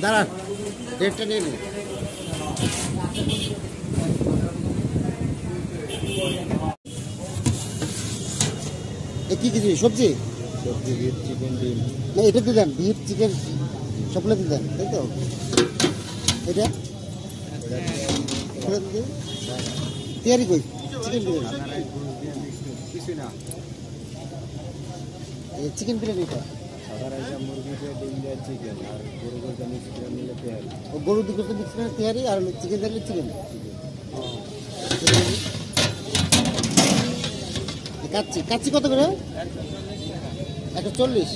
দাঁড়ান, রেটটা নিয়ে নিন। কি কিছু সবজি? সবজি, বিফ, চিকেন, ডিম। না, এটা দিয়ে দেন, বিফ, চিকেন সবগুলো দিয়ে দেন, তাই তো? এটা তৈরি কই চিকেন বিরিয়ানি, কিছুই না, চিকেন বিরিয়ানিটা সাদা রাইস, মুরগি দিয়ে, ডিম দিয়ে, চিকেন আর গরু গোটা মিক্স করে নিলে তেহারি। গরু দিকে তো মিক্স করে তৈরি, আর চিকেন দিলে চিকেন। কাচ্চি কাচ্চি কত করে? 140।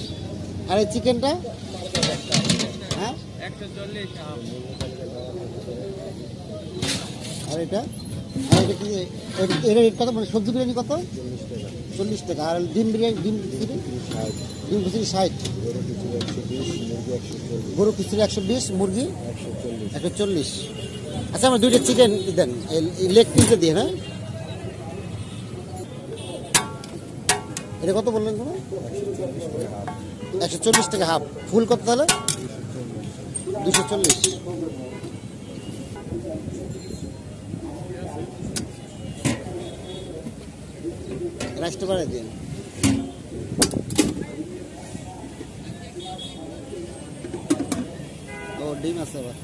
আর এই চিকেনটা? হ্যাঁ, 140। আর এটা? আর এটা কি এটা রেট কত? মানে সবজি বিরিয়ানি কত? 40 টাকা। আর ডিম বিরিয়ানি, ডিম খিচুড়ি? ডিম খিচুড়ি 60। গরু খিচুড়ি 120, মুরগি 140। আচ্ছা, আমার 2টা চিকেন দেন, লেগ পিসে দিয়ে। হ্যাঁ, এটা কত বললেন? কোনো 140 টাকা হাফ। ফুল কত তাহলে? 240। রাইসটা বাড়াই দিন। ও, ডিম আছে আবার।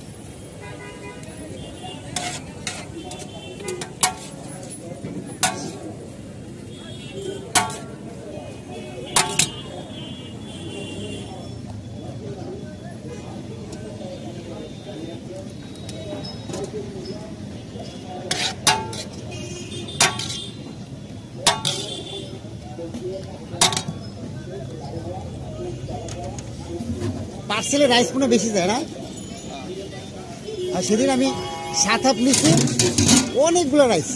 পার্সেলে রাইস মনে বেশি যায় না? আর সেদিন আমি 7 হাফ নিচ্ছি, অনেকগুলো রাইস।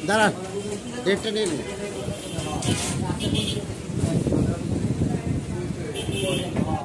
দাঁড়ান, রেটটা নিয়ে নিন।